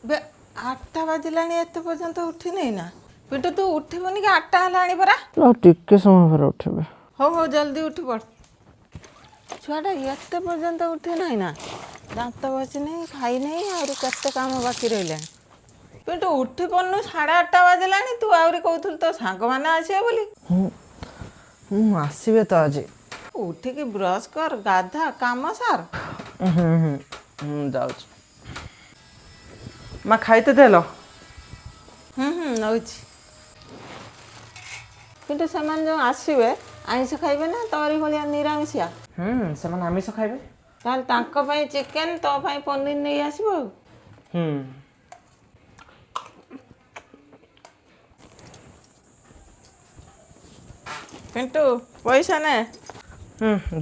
बे 8टा बाजिलानी एते पर्यंत उठी नहीं ना पिंटू तू उठिबनी कि 8टा हलानी परा ଆଉ ଟିକେ ସମୟ ପରେ ଉଠିବେ। हो जल्दी उठ पड़ छुआटा एते पर्यंत उठे नहीं ना दांत बसी नहीं खाई नहीं और केते काम बाकी रहिला पिंटू उठी पन्नु 8:30 बाजिलानी तू आउरी कहथुल तो सांग माने आसीबे बोली ଆସିବେ ତ ଆଜି। उठिकी ब्रश कर गाधा काम सार ଯାଉଛି। ମା ଖାଇତେ ଦେଲ? नौछि पिंटू सामान जो आसीबे आइंस खाइबे ना तोरी भलिया निरामिषिया ସେମାନେ ଆମିଷ ଖାଇବେ। ताल तांको पई चिकन तो पई पनीर नहीं आसीबो पिंटू पैसा ने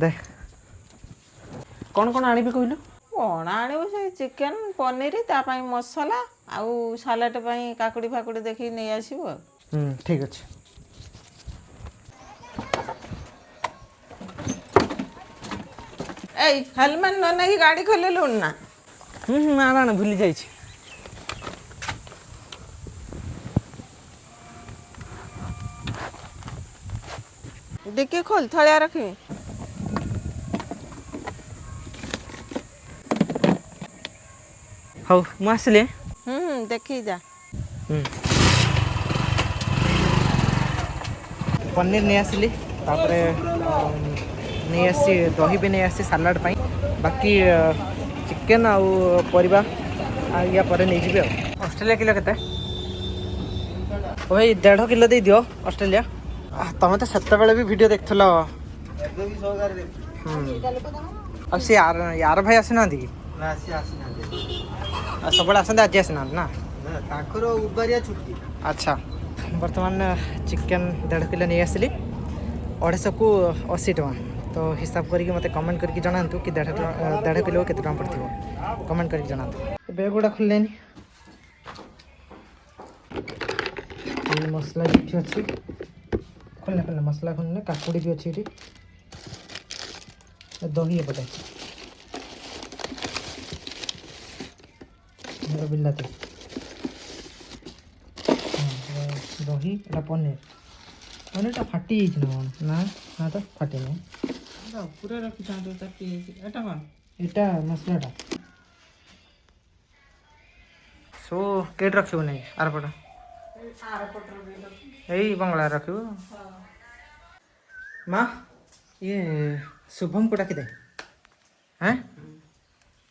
ଦେ କ'ଣ କ'ଣ ଆଣିବି କହିଲୁ? कौन आनिबो से चिकन पनीर ता पई मसाला आउ सालाड पई काकुड़ी फाकुड़ी देखि नहीं आसीबो ଠିକ୍ ଅଛି। ए हेलमेट न नहीं गाड़ी खोले लुन ना ଆଣ ଭୁଲି ଯାଇଛି। डिक्की खोल थलिया रखी ହଉ ମୁଁ ଆସିଲି। देखी जा ପନିର ନେଇ ଆସିଲି ତାପରେ ନେଇ ଆସିଛି ଦହି ବି ନେଇ ଆସିଛି ସାଲାଡ଼ ପାଇଁ ବାକି ଚିକେନ୍ ଆଉ ପରିବା ୟା ପରେ ନେଇଯିବି ଆଉ। ଅଷ୍ଟ୍ରେଲିଆ କିଲୋ କେତେ? ଭାଇ 1.5 କିଲୋ ଦେଇଦିଅ ଅଷ୍ଟ୍ରେଲିଆ। ତମେ ତ ସେତେବେଳେ ବି ଭିଡ଼ିଓ ଦେଖୁଥିଲ। ଆଉ ସେ ୟାର ଭାଇ ଆସିନାହାନ୍ତି କି? ସବୁବେଳେ ଆସନ୍ତି ଆଜି ଆସିନାହାନ୍ତି ନା? ଆଚ୍ଛା ବର୍ତ୍ତମାନ ଚିକେନ୍ 1.5 କିଲୋ ନେଇ ଆସିଲି 250କୁ 80 ଟଙ୍କା। ତ ହିସାବ କରିକି ମୋତେ କମେଣ୍ଟ କରିକି ଜଣାନ୍ତୁ କି 1.5 କିଲୋ କେତେ ଟଙ୍କା ପଡ଼ିଥିବ କମେଣ୍ଟ କରିକି ଜଣାନ୍ତୁ। ବେଗ ଗୁଡ଼ା ଖୋଲିଲେନି ମସଲା ବି ଏଠି ଅଛି ଖୋଲିଲେ ମସଲା ଖୋଲିଲେ କାକୁଡ଼ି ବି ଅଛି ଏଠି ଦହି ଏପଟେ ବିଲାତି ଦହି ଏଇଟା ପନିରଟା ଫାଟି ଯାଇଛି ନା କ'ଣ? ନା ନା ତ ଫାଟିନି पूरा रखी था एटा कौन ଏଇଟା ମସଲାଟା ସବୁ କେଉଁଠି ରଖିବୁ ନାଇଁ ଆରପଟ ଏଇ ବଙ୍ଗଳାରେ ରଖିବୁ। ମା ଇଏ ଶୁଭମକୁ ଡାକିଦେ ହଁ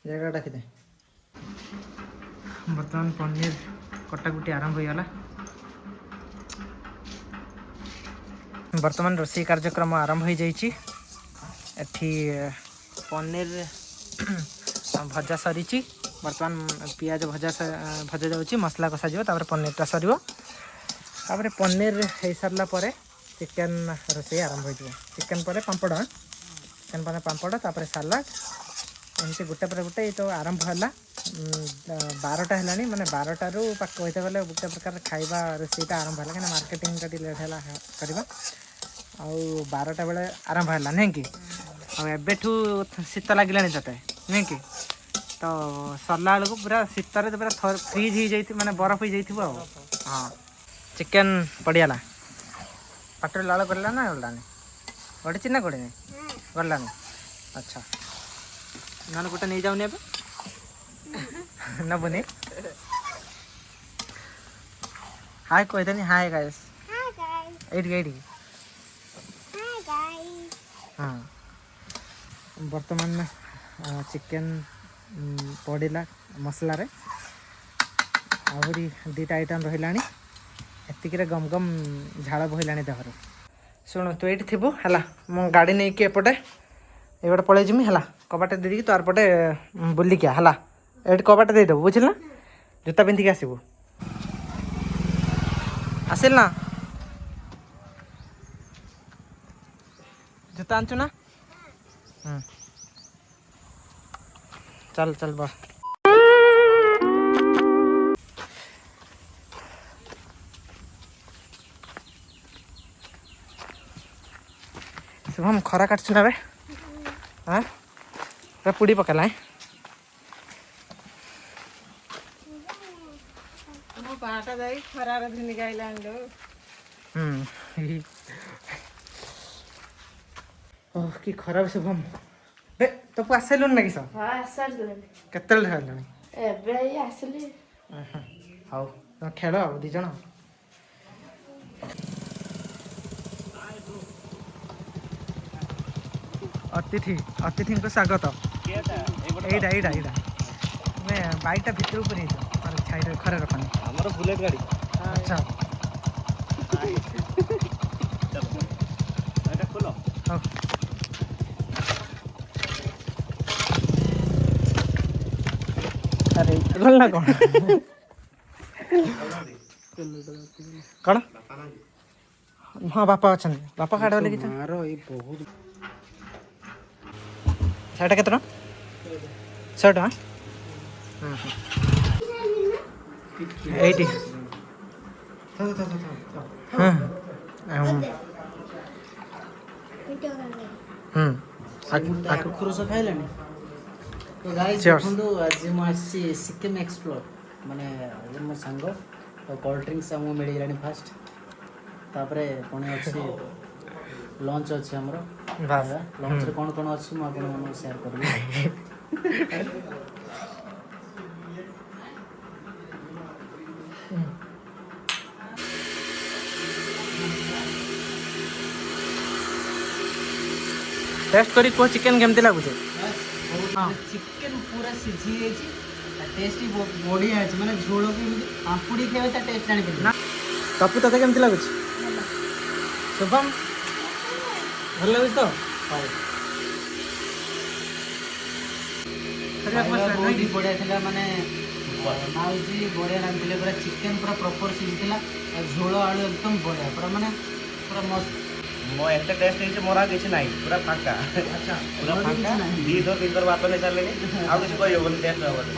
ଜାଗା ଡାକିଦେ। ବର୍ତ୍ତମାନ ପନିର କଟାକୁଟି ଆରମ୍ଭ ହୋଇଗଲା। ବର୍ତ୍ତମାନ ରୋଷେଇ କାର୍ଯ୍ୟକ୍ରମ ଆରମ୍ଭ ହୋଇଯାଇଛି। ଏଠି ପନିର ଭଜା ସରିଛି। ବର୍ତ୍ତମାନ ପିଆଜ ଭଜା ଯାଉଛି ମସଲା କଷାଯିବ ତାପରେ ପନିରଟା ସରିବ ତାପରେ ପନିର ହେଇସାରିଲା ପରେ ଚିକେନ୍ ରୋଷେଇ ଆରମ୍ଭ ହୋଇଯିବ। ଚିକେନ୍ ପରେ ପାମ୍ପଡ଼ ଚିକେନ୍ ପରେ ପାମ୍ପଡ଼ ତାପରେ ସାଲାଡ଼ ଏମିତି ଗୋଟେ ପରେ ଗୋଟେ ଏଇ ତ ଆରମ୍ଭ ହେଲା। 12ଟା ହେଲାଣି ମାନେ 12ଟାରୁ ପାଖ କହିତେ ଗଲେ ଗୋଟେ ପ୍ରକାର ଖାଇବା ରୋଷେଇଟା ଆରମ୍ଭ ହେଲା କାହିଁକିନା ମାର୍କେଟିଂଟା ଟିକେ ଲେଟ୍ ହେଲା କରିବା ଆଉ 12ଟା ବେଳେ ଆରମ୍ଭ ହେଲା ନୁହେଁ କି? ଆଉ ଏବେଠୁ ଶୀତ ଲାଗିଲାଣି ତତେ ନୁହେଁ କି? ତ ସରିଲା ବେଳକୁ ପୁରା ଶୀତରେ ପୁରା ଫ୍ରିଜ୍ ହେଇଯାଇଥିବ ମାନେ ବରଫ ହେଇଯାଇଥିବ ଆଉ। ହଁ ଚିକେନ୍ ପଡ଼ିଗଲା ପାଟିରେ ଲାଳ ଗଡ଼ିଲା ନା ଗଲାନି? ଗଡ଼ିଛି ନା ଗଡ଼ିନି? ଗଲାନି। ଆଚ୍ଛା ନହେଲେ ଗୋଟେ ନେଇଯାଉନି ଏବେ ନେବୁନି? ହାଏ କହିଦେନି ହାଏ ଗାଇସ୍ ଏଇଠିକି ହଁ ବର୍ତ୍ତମାନ ଚିକେନ୍ ପଡ଼ିଲା ମସଲାରେ ଆହୁରି 2ଟା ଆଇଟମ୍ ରହିଲାଣି ଏତିକିରେ ଗମ୍ ଗମ୍ ଝାଳ ବୋହିଲାଣି ଦେହରୁ। ଶୁଣୁ ତୁ ଏଇଠି ଥିବୁ ହେଲା ମୁଁ ଗାଡ଼ି ନେଇକି ଏପଟେ ଏଇପଟେ ପଳେଇ ଯିମି ହେଲା କବାଟ ଦେଇକି ତୁ ଆରପଟେ ବୁଲିକି ହେଲା ଏଇଠି କବାଟ ଦେଇଦେବୁ ବୁଝିଲ ନା? ଜୋତା ପିନ୍ଧିକି ଆସିବୁ ଆସିଲ ନା? ଜୋତା ଆଣିଛୁ ନା? चल चल बस शुभम खरा काटछु ना बे हाँ पुड़ी पकला है ମୋ ପାହାଟା ଯାଇ ଖରାରେ ଧିନି ଗାଇଲାଣି ଲୋ। ଓହ କି ଖରାପ ଶୁଭମ ବେ ତୁ ଆସିଲୁନି ନା କିସ ହଁ ଆସିସାରିଲେଣି କେତେବେଳେ ଖାଇଲୁଣି ଏବେ ଏଇ ଆସିଲି। ହଉ ତମେ ଖେଳ ଆଉ 2 ଜଣ ଅତିଥିଙ୍କୁ ସ୍ୱାଗତ। ଏଇଟା ତମେ ବାଇକଟା ଭିତରକୁ ପୁରେଇ ଦିଅ ଛାଇରେ ଖରା ରଖନି ଆମର ବୁଲେଟ ଗାଡ଼ି ଆଚ୍ଛା ଏଇଟା ଖୋଲ ହଉ ଆରେ ଗଲ ନା କ'ଣ କ'ଣ ହଁ ବାପା ଅଛନ୍ତି ବାପା କାର୍ଡ଼ ଗଲେ କିଛି ମାର ଏଇ ବହୁତ ସେଇଟା କେତେ ଟଙ୍କା 100 ଟଙ୍କା ଏଇଠି ଆଖୁରସ ଖାଇଲାଣି ତ ଗାଇସ୍ Cheers. ଦେଖନ୍ତୁ ଆଜି ମୁଁ ଆସିଛି ସିକିମ୍ ଏକ୍ସପ୍ଲୋର ମାନେ ମୋ ସାଙ୍ଗ କୋଲ୍ଡ ଡ୍ରିଙ୍କସ୍ ଆମକୁ ମିଳିଗଲାଣି ଫାଷ୍ଟ ତାପରେ ପୁଣି ଅଛି ଲଞ୍ଚ ଅଛି ଆମର ବାସ୍ ଲଞ୍ଚରେ କ'ଣ କ'ଣ ଅଛି ମୁଁ ଆପଣମାନଙ୍କୁ ସେୟାର କରିବି ଟେଷ୍ଟ କରି କୁହ ଚିକେନ୍ କେମିତି ଲାଗୁଛି ଚିକେନ୍ ପୁରା ସିଝି ଯାଇଛି ଟେଷ୍ଟ ବି ବଢ଼ିଆ ଅଛି ମାନେ ଝୋଳକୁ ଏମିତି ପାମ୍ପୁଡ଼ି ଖାଇବା ତା ଟେଷ୍ଟ ଜାଣିପାରିବି ନା ତପୁ ତତେ କେମିତି ଲାଗୁଛି ଶୁଭମ ଭଲ ଲାଗୁଛି ତ ହଉ ବହୁତ ହି ବଢ଼ିଆ ଥିଲା ମାନେ ମାଉସୀ ବଢ଼ିଆ ରାନ୍ଧିଥିଲେ ପୁରା ଚିକେନ୍ ପୁରା ପ୍ରପର୍ ସିଝିଥିଲା ଆଉ ଝୋଳ ଆଳୁ ଏକଦମ ବଢ଼ିଆ ପୁରା ମାନେ ପୁରା ମସ୍ତ ମୋ ଏତେ ଟେଷ୍ଟ ହେଇଛି ମୋର ଆଉ କିଛି ନାହିଁ ପୁରା ଫାଙ୍କା ଆଚ୍ଛା ପୁରା ଫାଙ୍କା 2 3 ଥର ଭାତ ନେଇ ସାରିଲେଣି ଆଉ କିଛି କହିହେବନି ଟେଷ୍ଟ ହେବନି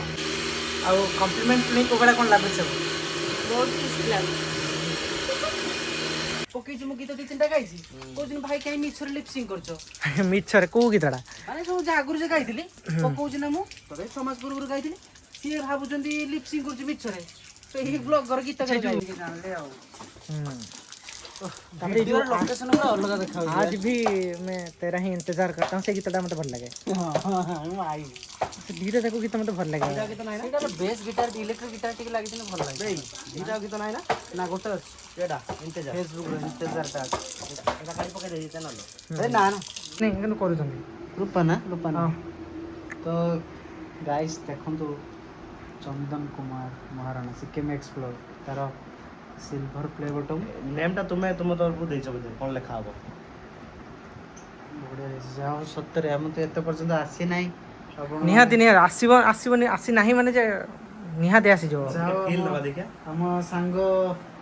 ଆଉ କମ୍ପ୍ଲିମେଣ୍ଟ ନେଇ କୋଉ ଭଳିଆ କ'ଣ ଲାଗୁଛି ସବୁ ବହୁତ ଖୁସି ଲାଗୁଛି। ପକେଇଛି ମୁଁ ଗୀତ 2-3ଟା ଗାଇଛି କହୁଛନ୍ତି ଭାଇ କାହିଁ ମିଛରେ ଲିପସିଂ କରୁଛ ମିଛରେ କୋଉ ଗୀତଟା ମାନେ ସବୁ ଯେ ଆଗରୁ ଯେ ଗାଇଥିଲି ପକଉଛି ନା ମୁଁ ତଥାପି 6 ମାସ ପୂର୍ବରୁ ଗାଇଥିଲି ସିଏ ଭାବୁଛନ୍ତି ଲିପସିଂ କରୁଛି ମିଛରେ ତ ଏଇ ବ୍ଲଗର ଗୀତ ଗାଇବି ଜାଣିଲେ ଆଉ ତାପରେ ଭିଡ଼ିଓର ଲୋକେସନ ପୁରା ଅଲଗା ଦେଖାଯାଉଛି आज भी मैं तेरा ही इंतजार करता हूँ से गीतटा मते ଭଲ ଲାଗେ ମୁଁ ଆଇ ସେ ଧୀରେ ଦେଖୁ ଗୀତ ମତେ ଭଲ ଲାଗେ ଗୀତ ନାହିଁ ନା ଏଇଟା ବେସ୍ ଗିଟାର ଇଲେକ୍ଟ୍ରିକ୍ ଗିଟାର ଟିକେ ଲାଗିଛି ଭଲ ଲାଗେ ଦିଟା ଗୀତ ନାହିଁ ନା ନା ଗୋଟେ ଅଛି ଏଇଟା ଇଣ୍ଟେଜର ଫେସବୁକରେ ଇଣ୍ଟେଜାରଟା ଅଛି ଏଇଟା କାଲି ପକେଇ ଦେଇଛି ଚ୍ୟାନେଲ ଏ ନା ନା ନାଇଁ କିନ୍ତୁ କରୁଛନ୍ତି ରୂପାନା ହଁ ତ ଗାଇସ୍ ଦେଖନ୍ତୁ ଚନ୍ଦନ କୁମାର ମହାରାଣା ସିକିମ୍ ଏକ୍ସପ୍ଲୋର ତାର ସିଲଭର ପ୍ଲେ ବଟମ୍ ନେମ୍ଟା ତୁମେ ତୁମ ତରଫରୁ ଦେଇଛ ବୋଧେ କ'ଣ ଲେଖା ହବ ବଢ଼ିଆ ହେଇଛି ଯାହା ହଉ ସତରେ ଆମେ ତ ଏତେ ପର୍ଯ୍ୟନ୍ତ ଆସିନାହିଁ ଆପଣ ନିହାତି ଆସିବନି ଆସି ନାହିଁ ମାନେ ଯେ ନିହାତି ଆସିଯିବ ଯାହା ହଉ ଫିଲ୍ ନେବା ଦେଖିଆ ଆମ ସାଙ୍ଗ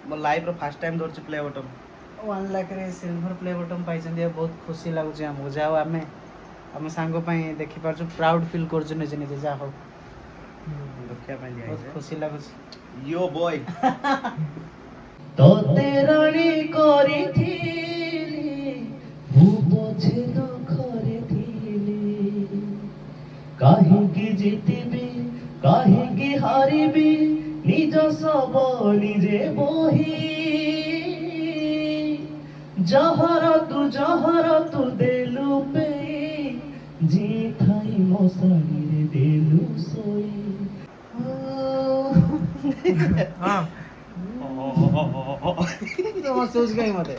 ମୋ ଲାଇଫ୍ର ଫାର୍ଷ୍ଟ ଟାଇମ୍ ଧରୁଛି ପ୍ଲେ ବଟନ୍ 1 ଲାଖରେ ସିଲଭର ପ୍ଲେ ବଟମ୍ ପାଇଛନ୍ତି ଆଉ ବହୁତ ଖୁସି ଲାଗୁଛି ଆମକୁ ଯାହା ହଉ ଆମେ ଆମ ସାଙ୍ଗ ପାଇଁ ଦେଖିପାରୁଛୁ ପ୍ରାଉଡ୍ ଫିଲ୍ କରୁଛୁ ନିଜେ ନିଜେ ଯାହା ହଉ ଦେଖିବା ପାଇଁ ବହୁତ ଦିଆହେଇଛି ଖୁସି ଲାଗୁଛି ୟୋ ବୟ ତତେ ରାଣୀ କରିଥିଲି ମୁଁ ବୋଝେ ଦୁଃଖରେ ଥିଲି କାହିଁକି ଜିତିବି କାହିଁକି ହାରିବି ନିଜ ସବ ନିଜେ ବୋହି ଜହର ତୁ ଦେଲୁ ପେଇ ଜିଥାଇ ମୋ ଶାଢ଼ୀରେ ଦେଲୁ ଶୋଇ ହଁ ସମସ୍ତେ ହଉଛି କାହିଁ ମତେ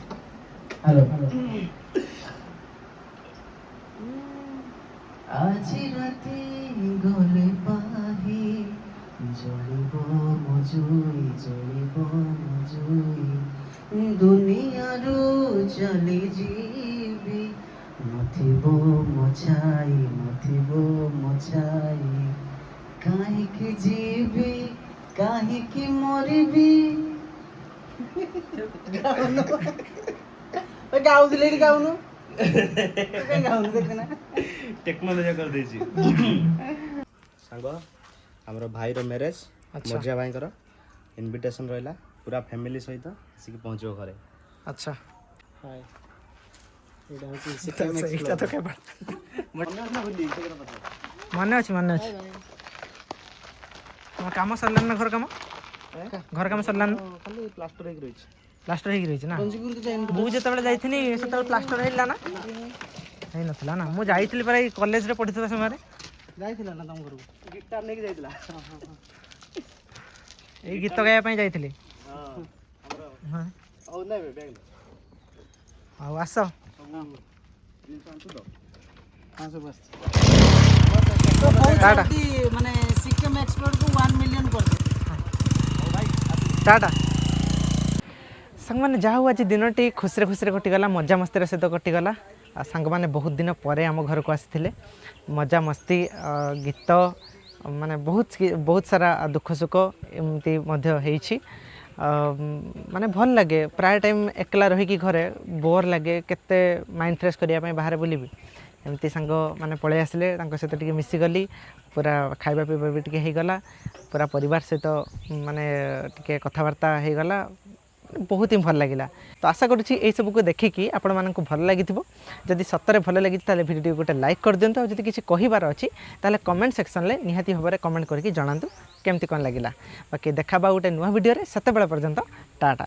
ହ୍ୟାଲୋ ଆଜି ରାତି ଗଲେ ପାହି ଜଳିବ ମଜୁଇ ଦୁନିଆରୁ ଚାଲି ଯିବି ନଥିବ ମଛାଇ କାହିଁକି ଯିବି କାହିଁକି ମରିବି ଗାଉଥିଲେ ଏଠି ଗାଉନୁ କାହିଁ ଗାଉନୁ ଦେଖନା ଟେକ୍ନୋଲୋଜି କରିଦେଇଛି ସାଙ୍ଗ ଆମର ଭାଇର ମ୍ୟାରେଜ୍ ଆଚ୍ଛା। ମଝିଆ ଭାଇଙ୍କର ଇନଭିଟେସନ୍ ରହିଲା ପୁରା ଫ୍ୟାମିଲି ସହିତ ଆସିକି ପହଞ୍ଚିବ ଘରେ ଆଚ୍ଛା ଏଇଟା ହଉଛି ସିକିମ୍ ସେଇଟା ତ କେବଳ ମନେ ଅଛି ତମ କାମ ସରିଲାଣି ନା ଘର କାମ घर काम सरलान ଖାଲି ପ୍ଲାଷ୍ଟର ହେଇକି ରହିଛି। ପ୍ଲାଷ୍ଟର ହେଇକି ରହିଛି ନା ରଞ୍ଜିପୁରକୁ ଯାଇନି ମୁଁ ଯେତେବେଳେ ଯାଇଥିଲି ସେତେବେଳେ ପ୍ଲାଷ୍ଟର ହେଇଲା ନା ହେଇନଥିଲା ନା ମୁଁ ଯାଇଥିଲି ପରା ଏଇ କଲେଜରେ ପଢ଼ିଥିବା ସମୟରେ ଯାଇଥିଲା ନା ତମ ଘରକୁ? ଗିଟାର ନେଇକି ଯାଇଥିଲା। ଏଇ ଗୀତ ଗାଇବା ପାଇଁ ଯାଇଥିଲି ହଁ ହଉ ନେବେ ବ୍ୟାଗ୍ ଆଉ ଆସ ଜିନିଷ ଆଣିଛୁ ତ। ହଁ ସବୁ ଆସିଛି। ଟାଟା ମାନେ ସିକିମ୍ ଏକ୍ସପ୍ଲୋରକୁ 1 ମିଲିୟନ କରିଦେ। ଟାଟା ସାଙ୍ଗମାନେ ଯାହା ହଉ ଆଜି ଦିନଟି ଖୁସିରେ ଖୁସିରେ କଟିଗଲା ମଜାମସ୍ତିର ସହିତ କଟିଗଲା ଆଉ ସାଙ୍ଗମାନେ ବହୁତ ଦିନ ପରେ ଆମ ଘରକୁ ଆସିଥିଲେ ମଜାମସ୍ତି ଗୀତ ମାନେ ବହୁତ ସାରା ଦୁଃଖ ସୁଖ ଏମିତି ମଧ୍ୟ ହେଇଛି ମାନେ ଭଲ ଲାଗେ ପ୍ରାୟ ଟାଇମ୍ ଏକଲା ରହିକି ଘରେ ବୋର୍ ଲାଗେ କେତେ ମାଇଣ୍ଡ ଫ୍ରେଶ୍ କରିବା ପାଇଁ ବାହାରେ ବୁଲିବି ଏମିତି ସାଙ୍ଗମାନେ ପଳେଇ ଆସିଲେ ତାଙ୍କ ସହିତ ଟିକେ ମିଶିଗଲି ପୁରା ଖାଇବା ପିଇବା ବି ଟିକେ ହେଇଗଲା ପୁରା ପରିବାର ସହିତ ମାନେ ଟିକେ କଥାବାର୍ତ୍ତା ହେଇଗଲା ବହୁତ ହିଁ ଭଲ ଲାଗିଲା ତ ଆଶା କରୁଛି ଏଇସବୁକୁ ଦେଖିକି ଆପଣମାନଙ୍କୁ ଭଲ ଲାଗିଥିବ ଯଦି ସତରେ ଭଲ ଲାଗିଛି ତାହେଲେ ଭିଡ଼ିଓ ଗୋଟେ ଲାଇକ୍ କରିଦିଅନ୍ତୁ ଆଉ ଯଦି କିଛି କହିବାର ଅଛି ତାହେଲେ କମେଣ୍ଟ ସେକ୍ସନରେ ନିହାତି ଭାବରେ କମେଣ୍ଟ କରିକି ଜଣାନ୍ତୁ କେମିତି କ'ଣ ଲାଗିଲା ବାକି ଦେଖାବା ଗୋଟେ ନୂଆ ଭିଡ଼ିଓରେ ସେତେବେଳେ ପର୍ଯ୍ୟନ୍ତ ଟାଟା।